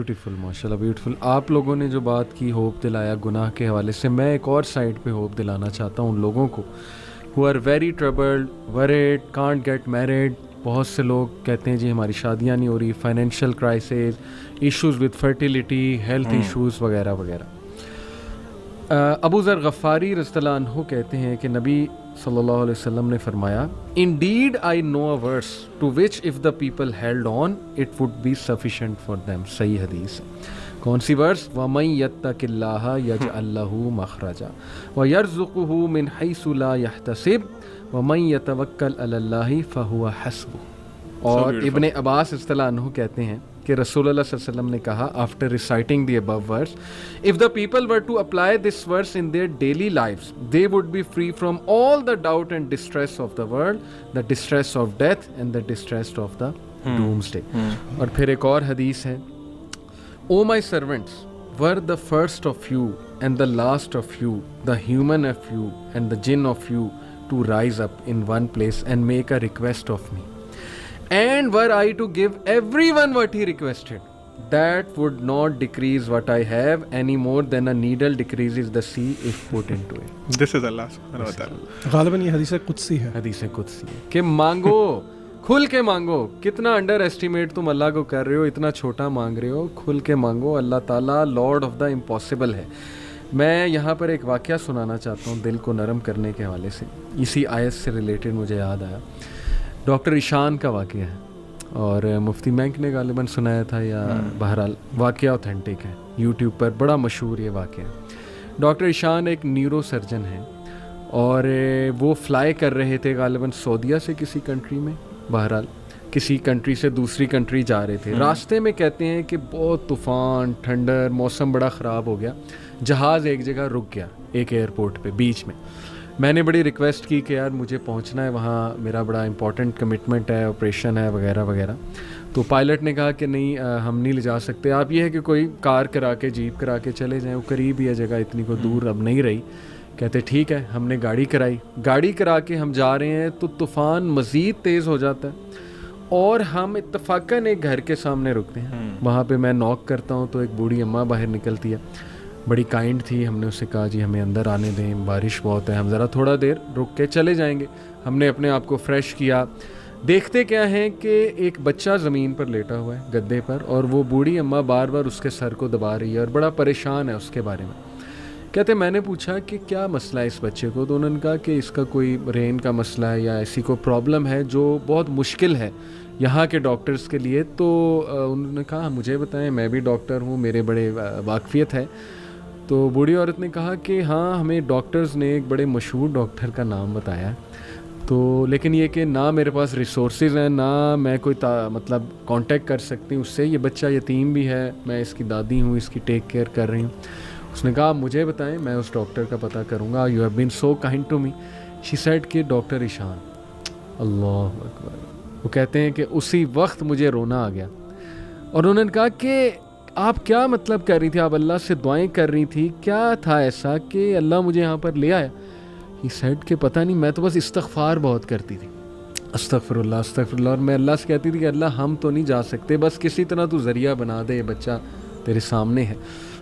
Beautiful, ماشاءاللہ beautiful. آپ لوگوں نے جو بات کی ہوپ دلایا گناہ کے حوالے سے، میں ایک اور سائڈ پہ ہوپ دلانا چاہتا ہوں ان لوگوں کو who are very troubled, worried, can't get married. بہت سے لوگ کہتے ہیں جی ہماری شادیاں نہیں ہو رہی، financial crisis, issues with fertility, health issues وغیرہ وغیرہ. ابو ذر غفاری رضی اللہ عنہ کہتے ہیں کہ نبی صلی اللہ علیہ وسلم نے فرمایا Indeed I know a verse to which if the people held on it would be sufficient for them. صحیح حدیث ہے. کون سی ورس؟ وَمَن يَتَّقِ اللَّهَ يَجْعَل لَّهُ مَخْرَجًا وَيَرْزُقْهُ مِنْ حَيْثُ لَا يَحْتَسِبُ وَمَن يَتَوَكَّلْ عَلَى اللَّهِ فَهُوَ حَسْبُهُ. اور ابن عباس رضی اللہ عنہ کہتے ہیں کہ رسول اللہ صلی اللہ علیہ وسلم نے کہا after reciting the above verse, if the people were to apply this verse in their daily lives they would be free from all the doubt and distress of the world, the distress of death and the distress of the doomsday. اور پھر ایک اور حدیث ہے O my servants, were the first of you and the last of you, the human of you and the jinn of you, to rise up in one place and make a request of me. And were I to give everyone what he requested, that would not decrease what I have any more than a needle decreases the sea if put into it. This is Allah subhanahu wa ta'ala. غالباً یہ حدیث قدسی ہے. حدیث قدسی ہے کہ مانگو، کھل کے مانگو. کتنا انڈر ایسٹیمیٹ تم اللہ کو کر رہے ہو، اتنا چھوٹا مانگ رہے ہو. کھل کے مانگو. اللہ تعالیٰ لارڈ آف دا امپاسبل ہے. میں یہاں پر ایک واقعہ سنانا چاہتا ہوں دل کو نرم کرنے کے حوالے سے. اسی آیت سے ریلیٹڈ مجھے یاد آیا. ڈاکٹر ایشان کا واقعہ ہے اور مفتی مینک نے غالباً سنایا تھا، یا بہرحال واقعہ اوتھینٹک ہے، یوٹیوب پر بڑا مشہور یہ واقعہ ہے. ڈاکٹر ایشان ایک نیورو سرجن ہیں اور وہ فلائی کر رہے تھے غالباً سعودیہ سے کسی کنٹری میں، بہرحال کسی کنٹری سے دوسری کنٹری جا رہے تھے. راستے میں کہتے ہیں کہ بہت طوفان، ٹھنڈر، موسم بڑا خراب ہو گیا. جہاز ایک جگہ رک گیا، ایک ایئرپورٹ پہ بیچ میں. میں نے بڑی ریکویسٹ کی کہ یار مجھے پہنچنا ہے وہاں، میرا بڑا امپورٹنٹ کمٹمنٹ ہے، آپریشن ہے وغیرہ وغیرہ. تو پائلٹ نے کہا کہ نہیں ہم نہیں لے جا سکتے، آپ یہ ہے کہ کوئی کار کرا کے، جیپ کرا کے چلے جائیں، وہ قریب ہی ہے جگہ، اتنی کو دور اب نہیں رہی. کہتے ٹھیک ہے. ہم نے گاڑی کرائی، گاڑی کرا کے ہم جا رہے ہیں تو طوفان مزید تیز ہو جاتا ہے اور ہم اتفاقاً ایک گھر کے سامنے رکتے ہیں. وہاں پہ میں نوک کرتا ہوں تو ایک بوڑھی اماں باہر نکلتی ہے، بڑی کائنڈ تھی. ہم نے اسے کہا جی ہمیں اندر آنے دیں، بارش بہت ہے، ہم ذرا تھوڑا دیر رک کے چلے جائیں گے. ہم نے اپنے آپ کو فریش کیا. دیکھتے کیا ہیں کہ ایک بچہ زمین پر لیٹا ہوا ہے گدے پر، اور وہ بوڑھی اماں بار بار اس کے سر کو دبا رہی ہے اور بڑا پریشان ہے اس کے بارے میں. کہتے میں نے پوچھا کہ کیا مسئلہ ہے اس بچے کو، تو انہوں نے کہا کہ اس کا کوئی برین کا مسئلہ ہے یا ایسی کوئی پرابلم ہے جو بہت مشکل ہے یہاں کے ڈاکٹرز کے لیے. تو انہوں نے کہا مجھے بتائیں، میں بھی ڈاکٹر ہوں، میرے بڑے واقفیت ہے. تو بوڑھی عورت نے کہا کہ ہاں ہمیں ڈاکٹرز نے ایک بڑے مشہور ڈاکٹر کا نام بتایا، تو لیکن یہ کہ نہ میرے پاس ریسورسز ہیں، نہ میں کوئی مطلب کانٹیکٹ کر سکتی ہوں اس سے. یہ بچہ یتیم بھی ہے، میں اس کی دادی ہوں، اس کی ٹیک کیئر کر رہی ہوں. اس نے کہا مجھے بتائیں، میں اس ڈاکٹر کا پتہ کروں گا. You have been so kind to me. She said کہ ڈاکٹر ایشان. اللہ اکبر. وہ کہتے ہیں کہ اسی وقت مجھے رونا آ گیا. اور انہوں نے کہا کہ آپ کیا مطلب کر رہی تھی، آپ اللہ سے دعائیں کر رہی تھی، کیا تھا ایسا کہ اللہ مجھے یہاں پر لے آیا؟ ہی سیڈ کہ پتہ نہیں، میں تو بس استغفار بہت کرتی تھی، استغفر اللہ استغفر اللہ. اور میں اللہ سے کہتی تھی کہ اللہ ہم تو نہیں جا سکتے، بس کسی طرح تو ذریعہ بنا دے، یہ بچہ تیرے سامنے ہے.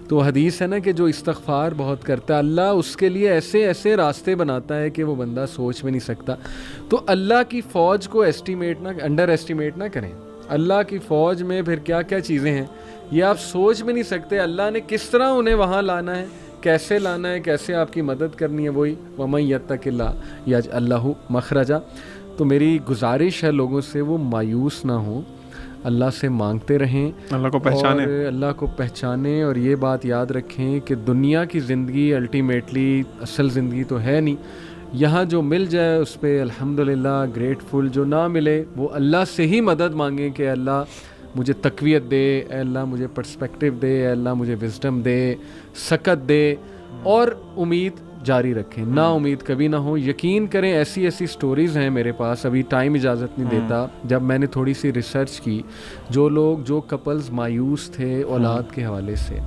تو حدیث ہے نا کہ جو استغفار بہت کرتا ہے اللہ اس کے لیے ایسے ایسے راستے بناتا ہے کہ وہ بندہ سوچ بھی نہیں سکتا. تو اللہ کی فوج کو انڈر ایسٹیمیٹ نہ کریں. اللہ کی فوج میں پھر کیا کیا چیزیں ہیں یہ آپ سوچ بھی نہیں سکتے. اللہ نے کس طرح انہیں وہاں لانا ہے، کیسے لانا ہے، کیسے آپ کی مدد کرنی ہے. وہی وَمَن يَتَّقِ اللَّهَ يَجْعَل لَّهُ مَخْرَجًا. تو میری گزارش ہے لوگوں سے وہ مایوس نہ ہوں، اللہ سے مانگتے رہیں، اللہ کو پہچانیں، اور اللہ کو پہچانیں. اور یہ بات یاد رکھیں کہ دنیا کی زندگی الٹیمیٹلی اصل زندگی تو ہے نہیں. یہاں جو مل جائے اس پہ الحمدللہ گریٹفل، جو نہ ملے وہ اللہ سے ہی مدد مانگیں کہ اللہ مجھے تقویت دے، اے اللہ مجھے پرسپیکٹیو دے، اے اللہ مجھے وزڈم دے، سکت دے. اور امید جاری رکھیں، نا امید کبھی نہ ہو. یقین کریں ایسی ایسی سٹوریز ہیں میرے پاس، ابھی ٹائم اجازت نہیں دیتا. جب میں نے تھوڑی سی ریسرچ کی، جو کپلز مایوس تھے اولاد کے حوالے سے،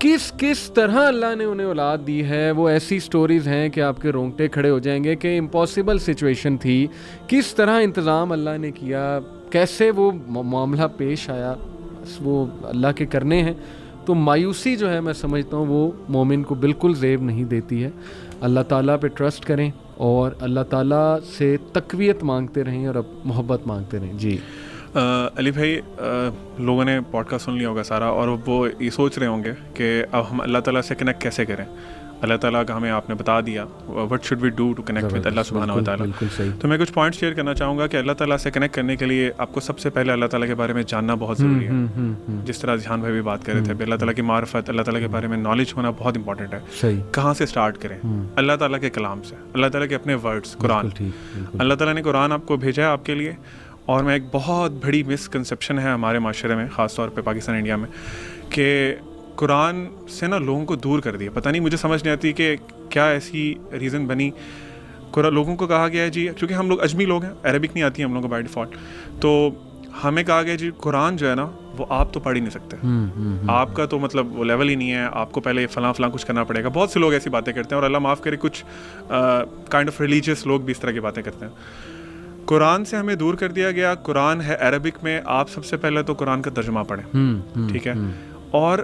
کس طرح اللہ نے انہیں اولاد دی ہے، وہ ایسی سٹوریز ہیں کہ آپ کے رونگٹے کھڑے ہو جائیں گے کہ امپاسبل سچویشن تھی، کس طرح انتظام اللہ نے کیا، کیسے وہ معاملہ پیش آیا. وہ اللہ کے کرنے ہیں. تو مایوسی جو ہے میں سمجھتا ہوں وہ مومن کو بالکل زیب نہیں دیتی ہے. اللہ تعالیٰ پہ ٹرسٹ کریں اور اللہ تعالیٰ سے تقویت مانگتے رہیں اور محبت مانگتے رہیں. جی علی بھائی, لوگوں نے پوڈ کاسٹ سن لیا ہوگا سارا, اور وہ یہ سوچ رہے ہوں گے کہ اب ہم اللہ تعالیٰ سے کنیکٹ کیسے کریں. اللہ تعالیٰ کا ہمیں آپ نے بتا دیا what should we do to connect with Allah سبحانہ و تعالیٰ. تو میں کچھ پوائنٹ شیئر کرنا چاہوں گا کہ اللہ تعالیٰ سے کنیکٹ کرنے کے لیے آپ کو سب سے پہلے اللہ تعالیٰ کے بارے میں جاننا بہت ضروری ہے. جس طرح ذہان بھائی بھی بات کر رہے تھے, اللہ تعالیٰ کی معرفت, اللہ تعالیٰ کے بارے میں نالج ہونا بہت امپورٹنٹ ہے. کہاں سے اسٹارٹ کریں؟ اللہ تعالیٰ کے کلام سے, اللہ تعالیٰ کے اپنے ورڈس, قرآن. اللہ تعالیٰ نے قرآن آپ کو بھیجا ہے آپ کے لیے. اور میں ایک بہت بڑی مسکنسیپشن ہے ہمارے معاشرے میں, خاص طور پہ پاکستان انڈیا میں, کہ قرآن سے نا لوگوں کو دور کر دیا. پتہ نہیں, مجھے سمجھ نہیں آتی کہ کیا ایسی ریزن بنی. لوگوں کو کہا گیا ہے جی, کیونکہ ہم لوگ اجمی لوگ ہیں, عربک نہیں آتی ہم لوگوں کو بائی ڈیفالٹ, تو ہمیں کہا گیا جی قرآن جو ہے نا وہ آپ تو پڑھ ہی نہیں سکتے, آپ کا تو مطلب وہ لیول ہی نہیں ہے, آپ کو پہلے فلاں کچھ کرنا پڑے گا. بہت سے لوگ ایسی باتیں کرتے ہیں, اور اللہ معاف کرے کچھ کائنڈ آف ریلیجیس لوگ بھی اس طرح کی باتیں کرتے ہیں. قرآن سے ہمیں دور کر دیا گیا. قرآن ہے عربک میں, آپ سب سے پہلے تو قرآن کا ترجمہ پڑھیں, ٹھیک ہے, اور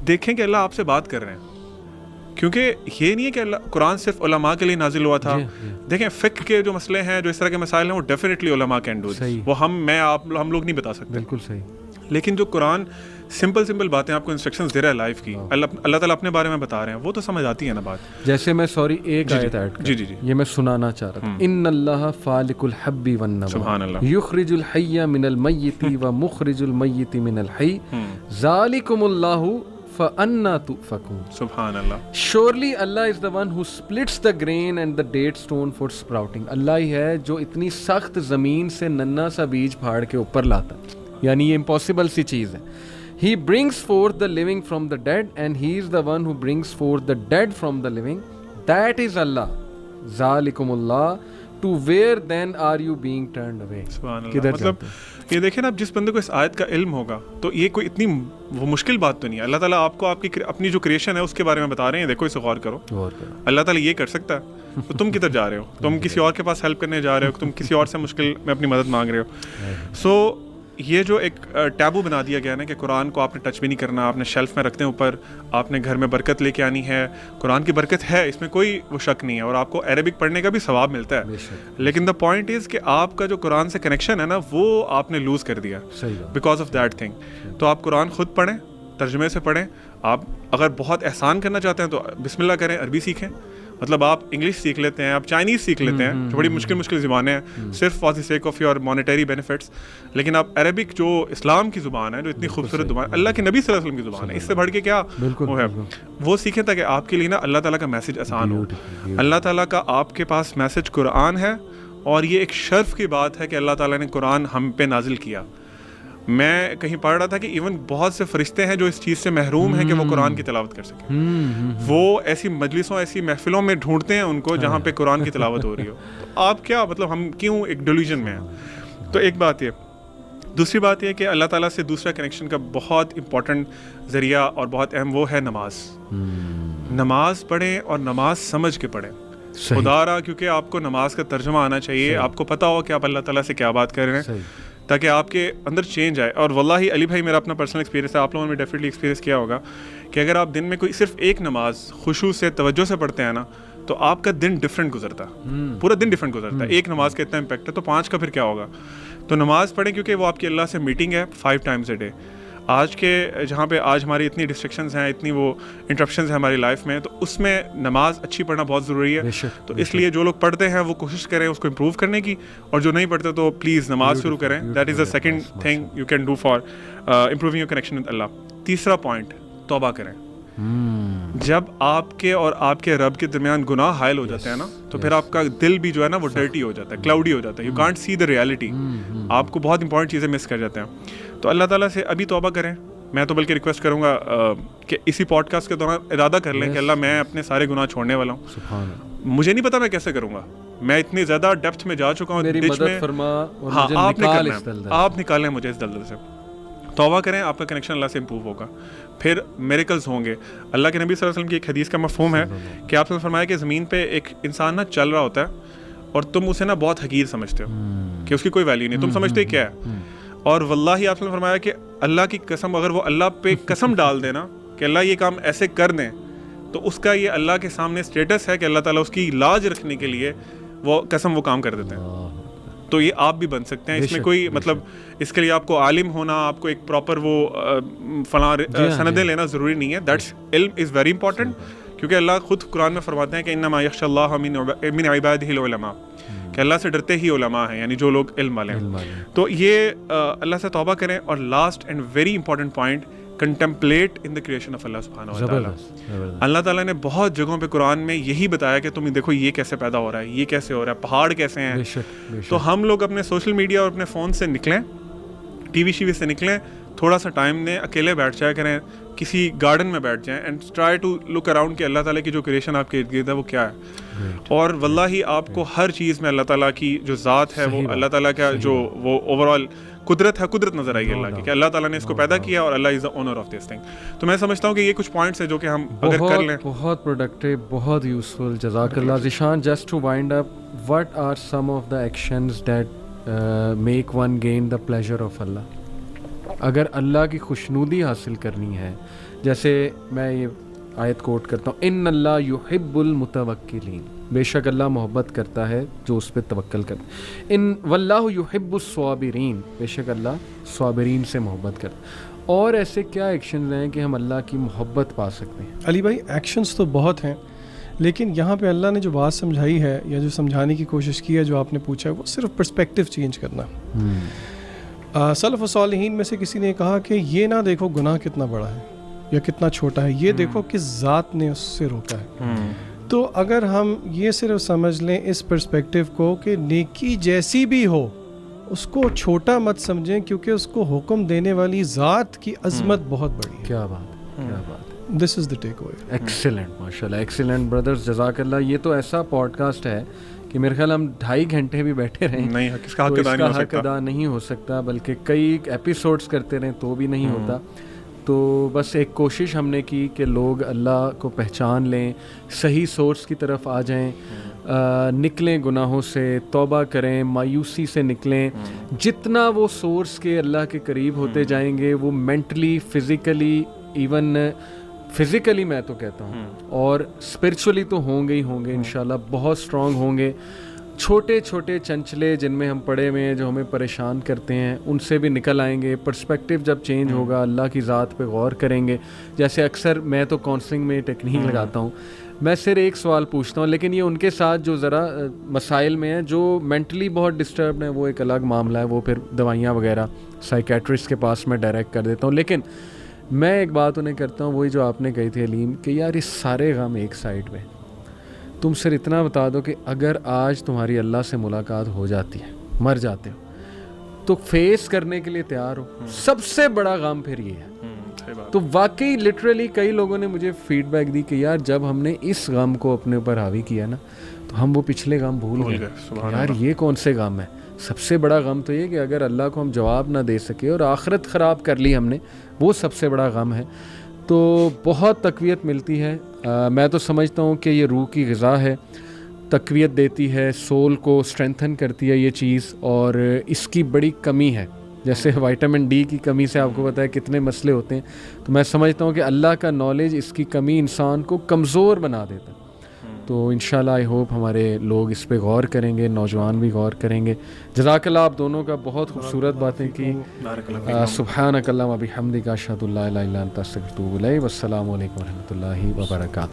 دیکھیں کہ اللہ آپ سے بات کر رہے ہیں. کیونکہ یہ نہیں ہے کہ اللہ قرآن صرف علماء کے لیے نازل ہوا تھا. دیکھیں فقہ کے جو مسئلے ہیں, جو اس طرح کے مسائل ہیں, وہ ڈیفینیٹلی علماء کین ڈو, وہ ہم لوگ نہیں بتا سکتے. بالکل صحیح. لیکن جو قرآن سمپل باتیں آپ کو انسٹرکشنز دے رہا ہے لائف کی, اللہ تعالیٰ اپنے بارے میں بتا رہے ہیں, وہ تو سمجھ آتی ہے نا بات. جیسے میں ایک آیت ایڈ کر, جی یہ میں سنانا چاہ رہا تھا. ان اللہ فالق الحب والنوى, سبحان اللہ, یخرج الحی من المیت ومخرج المیت من الحی, ذالکم اللہ فَأَنَّا تُؤْفَكُونَ. سبحان اللہ. Surely Allah is the one who splits the grain and the date stone for sprouting. اللہ ہی ہے جو اتنی سخت زمین سے ننا سا بیج پھاڑ کے اوپر لاتا, یعنی یہ امپاسبل سی چیز ہے. He brings forth the living from the dead and he is the one who brings forth the dead from the living. That is Allah. ذَلِكُمُ اللَّهُ. To where then are you being turned away? مطلب یہ دیکھیں نا, اب جس بندے کو اس آیت کا علم ہوگا تو یہ کوئی اتنی وہ مشکل بات تو نہیں ہے. اللہ تعالیٰ آپ کو آپ کی اپنی جو کریشن ہے اس کے بارے میں بتا رہے ہیں, دیکھو اسے غور کرو. اللہ تعالیٰ یہ کر سکتا ہے, تو تم کدھر جا رہے ہو؟ تم کسی اور کے پاس ہیلپ کرنے جا رہے ہو, تم کسی اور سے مشکل میں اپنی مدد مانگ رہے ہو. سو یہ جو ایک ٹیبو بنا دیا گیا نا کہ قرآن کو آپ نے ٹچ بھی نہیں کرنا, آپ نے شیلف میں رکھتے ہیں اوپر, آپ نے گھر میں برکت لے کے آنی ہے. قرآن کی برکت ہے, اس میں کوئی وہ شک نہیں ہے, اور آپ کو عربک پڑھنے کا بھی ثواب ملتا ہے. لیکن دا پوائنٹ از کہ آپ کا جو قرآن سے کنیکشن ہے نا وہ آپ نے لوز کر دیا بیکاز آف دیٹ تھنگ. تو آپ قرآن خود پڑھیں, ترجمے سے پڑھیں. آپ اگر بہت احسان کرنا چاہتے ہیں تو بسم اللہ کریں, عربی سیکھیں. مطلب آپ انگلش سیکھ لیتے ہیں, آپ چائنیز سیکھ لیتے ہیں, جو بڑی مشکل زبانیں ہیں صرف for the sake of your monetary benefits. لیکن آپ عربک جو اسلام کی زبان ہے, جو اتنی خوبصورت زبان, اللہ کے نبی صلی اللہ علیہ وسلم کی زبان ہے, اس سے بڑھ کے کیا وہ ہے, وہ سیکھیں تاکہ آپ کے لیے نا اللہ تعالیٰ کا میسج آسان ہو. اللہ تعالیٰ کا آپ کے پاس میسج قرآن ہے, اور یہ ایک شرف کی بات ہے کہ اللہ تعالیٰ نے قرآن ہم پہ نازل کیا. میں کہیں پڑھ رہا تھا کہ ایون بہت سے فرشتے ہیں جو اس چیز سے محروم ہیں کہ وہ قرآن کی تلاوت کر سکیں. وہ ایسی مجلسوں, ایسی محفلوں میں ڈھونڈتے ہیں ان کو جہاں پہ قرآن کی تلاوت ہو رہی ہو. تو آپ کیا مطلب ہم کیوں ایک ڈیلیوژن میں ہیں؟ تو ایک بات یہ. دوسری بات یہ کہ اللہ تعالیٰ سے دوسرا کنیکشن کا بہت امپورٹنٹ ذریعہ اور بہت اہم وہ ہے نماز. نماز پڑھیں اور نماز سمجھ کے پڑھیں. خدا رہا کیونکہ آپ کو نماز کا ترجمہ آنا چاہیے, آپ کو پتہ ہو کہ آپ اللہ تعالیٰ سے کیا بات کر رہے ہیں, تاکہ آپ کے اندر چینج آئے. اور واللہ علی بھائی میرا اپنا پرسنل ایکسپیرینس ہے, آپ لوگوں نے ڈیفینیٹلی ایکسپیرینس کیا ہوگا کہ اگر آپ دن میں کوئی صرف ایک نماز خشوع سے توجہ سے پڑھتے ہیں نا, تو آپ کا دن ڈفرینٹ گزرتا ہے, پورا دن ڈفرینٹ گزرتا ہے. ایک نماز کا اتنا امپیکٹ ہے, تو 5 کا پھر کیا ہوگا. تو نماز پڑھیں کیونکہ وہ آپ کی اللہ سے میٹنگ ہے 5 times a day. آج کے جہاں پہ آج ہماری اتنی ڈسٹریکشنز ہیں, اتنی وہ انٹرپشنز ہیں ہماری لائف میں, تو اس میں نماز اچھی پڑھنا بہت ضروری ہے. تو اس لیے جو لوگ پڑھتے ہیں وہ کوشش کریں اس کو امپروو کرنے کی, اور جو نہیں پڑھتے تو پلیز نماز شروع کریں. That is the second thing you can do for improving your connection with Allah. تیسرا پوائنٹ, توبہ کریں. جب آپ کے اور آپ کے رب کے درمیان گناہ حائل ہو جاتے ہیں نا, تو پھر آپ کا دل بھی جو ہے نا وہ ڈرٹی ہو جاتا ہے, کلاؤڈی ہو جاتا ہے. You can't see the reality, آپ کو بہت امپورٹنٹ چیزیں مس کر جاتے ہیں. تو اللہ تعالیٰ سے ابھی توبہ کریں. میں تو بلکہ ریکویسٹ کروں گا کہ اسی پوڈ کاسٹ کے دوران ارادہ کر لیں کہ اللہ میں اپنے سارے گناہ چھوڑنے والا ہوں. مجھے نہیں پتا میں کیسے کروں گا, میں اتنی زیادہ ڈیپتھ میں جا چکا ہوں. ہاں آپ نکالیں مجھے اس دلدل سے. توبہ کریں, آپ کا کنیکشن اللہ سے امپروو ہوگا, پھر میریکلز ہوں گے. اللہ کے نبی صلی اللہ علیہ وسلم کی ایک حدیث کا مفہوم ہے کہ آپ نے فرمایا کہ زمین پہ ایک انسان نا چل رہا ہوتا ہے, اور تم اسے نا بہت حقیر سمجھتے ہو کہ اس کی کوئی ویلیو نہیں, تم سمجھتے کیا ہے. اور واللہ آپ نے فرمایا کہ اللہ کی قسم اگر وہ اللہ پہ قسم ڈال دے نا کہ اللہ یہ کام ایسے کر دیں تو اس کا یہ اللہ کے سامنے اسٹیٹس ہے کہ اللہ تعالیٰ اس کی لاج رکھنے کے لیے وہ قسم وہ کام کر دیتے ہیں. تو یہ آپ بھی بن سکتے ہیں. اس میں کوئی مطلب اس کے لیے آپ کو عالم ہونا, آپ کو ایک پراپر وہ فلاں سندیں لینا ضروری نہیں ہے. دیٹس علم از ویری امپورٹنٹ, کیونکہ اللہ خود قرآن میں فرماتے ہیں کہ انما یخشی اللہ من عبادہ العلماء, کہ اللہ سے ڈرتے ہی علماء ہیں, یعنی جو لوگ علم والے ہیں. تو یہ اللہ سے توبہ کریں. اور last and very important point, contemplate in the creation of Allah سبحانہ و تعالیٰ. اللہ تعالیٰ نے بہت جگہوں پہ قرآن میں یہی بتایا کہ تم دیکھو یہ کیسے پیدا ہو رہا ہے, یہ کیسے ہو رہا ہے, پہاڑ کیسے ہیں. تو ہم لوگ اپنے سوشل میڈیا اور اپنے فون سے نکلیں, ٹی وی سے نکلیں, تھوڑا سا ٹائم دیں, اکیلے بیٹھ جایا کریں, کسی گارڈن میں بیٹھ جائیں and try to look around کہ اللہ تعالیٰ کی جو کریشن آپ کے ارد گرد ہے وہ کیا ہے. اور واللہ آپ کو ہر چیز میں اللہ تعالیٰ کی جو ذات ہے, وہ اللہ تعالیٰ کا جو وہ اوور آل قدرت ہے, قدرت نظر آئی ہے اللہ کی, کہ اللہ تعالیٰ نے اس کو پیدا کیا اور Allah is the owner of this thing. تو میں سمجھتا ہوں کہ یہ کچھ پوائنٹس ہیں جو کہ ہم اگر کر لیں. بہت پروڈکٹیو, بہت یوزفل. جزاک Allah. Zeeshan, just to wind up, what are some of the actions that make one gain the pleasure of Allah? اگر اللہ کی خوشنودی حاصل کرنی ہے, جیسے میں یہ آیت کوٹ کرتا ہوں, ان اللہ یحب المتوکلین, بے شک اللہ محبت کرتا ہے جو اس پہ توکل کرتا ہے. ان واللہ یحب الصابرین, بے شک اللہ صابرین سے محبت کرتا ہے. اور ایسے کیا ایکشنز ہیں کہ ہم اللہ کی محبت پا سکتے ہیں؟ علی بھائی, ایکشنز تو بہت ہیں, لیکن یہاں پہ اللہ نے جو بات سمجھائی ہے یا جو سمجھانے کی کوشش کی ہے, جو آپ نے پوچھا ہے, وہ صرف پرسپیکٹیو چینج کرنا. سلف و صالحین میں سے کسی نے کہا کہ یہ نہ دیکھو گناہ کتنا بڑا ہے یا کتنا چھوٹا ہے, یہ دیکھو کس ذات نے اس سے روکا ہے. تو اگر ہم یہ صرف سمجھ لیں اس پرسپیکٹیو کو کہ نیکی جیسی بھی ہو اس کو چھوٹا مت سمجھیں, کیونکہ اس کو حکم دینے والی ذات کی عظمت بہت بڑی ہے. کیا بات, کیا بات. دس از دا ٹیک اوے. ایکسیلنٹ, ماشاء اللہ, ایکسیلنٹ بردرز, جزاک اللہ. یہ تو ایسا پوڈ کاسٹ ہے کہ میرے خیال ہم 2.5 گھنٹے بھی بیٹھے رہیں نہیں, اس کا حق ادا نہیں ہو سکتا, بلکہ کئی ایپیسوڈز کرتے رہیں تو بھی نہیں ہوتا. تو بس ایک کوشش ہم نے کی کہ لوگ اللہ کو پہچان لیں, صحیح سورس کی طرف آ جائیں, نکلیں گناہوں سے, توبہ کریں, مایوسی سے نکلیں. جتنا وہ سورس کے اللہ کے قریب ہوتے جائیں گے, وہ مینٹلی, فزیکلی, ایون فزیکلی میں تو کہتا ہوں, اور اسپرچولی تو ہوں گے ہی ہوں گے انشاءاللہ, بہت اسٹرانگ ہوں گے. چھوٹے چھوٹے چنچلے جن میں ہم پڑے ہوئے ہیں, جو ہمیں پریشان کرتے ہیں, ان سے بھی نکل آئیں گے. پرسپیکٹیو جب چینج ہوگا, اللہ کی ذات پہ غور کریں گے. جیسے اکثر میں تو کاؤنسلنگ میں ٹیکنیک لگاتا ہوں, میں صرف ایک سوال پوچھتا ہوں, لیکن یہ ان کے ساتھ جو ذرا مسائل میں ہیں, جو مینٹلی بہت ڈسٹربڈ ہیں, وہ ایک الگ معاملہ ہے, وہ پھر دوائیاں وغیرہ سائیکیٹرسٹ کے پاس میں ڈائریکٹ کر دیتا ہوں. لیکن میں ایک بات انہیں کرتا ہوں, وہی جو آپ نے کہی تھی علیم, کہ یار اس سارے غم ایک سائڈ پہ, تم صرف اتنا بتا دو کہ اگر آج تمہاری اللہ سے ملاقات ہو جاتی ہے, مر جاتے ہو, تو فیس کرنے کے لیے تیار ہو. سب سے بڑا غم پھر یہ ہے. تو واقعی لٹرلی کئی لوگوں نے مجھے فیڈ بیک دی کہ یار جب ہم نے اس غم کو اپنے اوپر حاوی کیا نا, تو ہم وہ پچھلے غم بھول گئے. یار یہ کون سے غم ہے؟ سب سے بڑا غم تو یہ کہ اگر اللہ کو ہم جواب نہ دے سکے اور آخرت خراب کر لی ہم نے, وہ سب سے بڑا غم ہے. تو بہت تقویت ملتی ہے. میں تو سمجھتا ہوں کہ یہ روح کی غذا ہے, تقویت دیتی ہے, سول کو اسٹرینتھن کرتی ہے یہ چیز, اور اس کی بڑی کمی ہے. جیسے وائٹامن ڈی کی کمی سے آپ کو پتہ ہے کتنے مسئلے ہوتے ہیں. تو میں سمجھتا ہوں کہ اللہ کا نالج, اس کی کمی انسان کو کمزور بنا دیتا ہے. تو انشاءاللہ آئی ہوپ ہمارے لوگ اس پہ غور کریں گے, نوجوان بھی غور کریں گے. جزاک اللہ آپ دونوں کا, بہت خوبصورت باتیں کی. سبحانک اللہم و بحمدک, اشہد ان لا الہ الا انت استغفرک و اتوب الیک. والسلام علیکم و رحمۃ اللہ وبرکاتہ.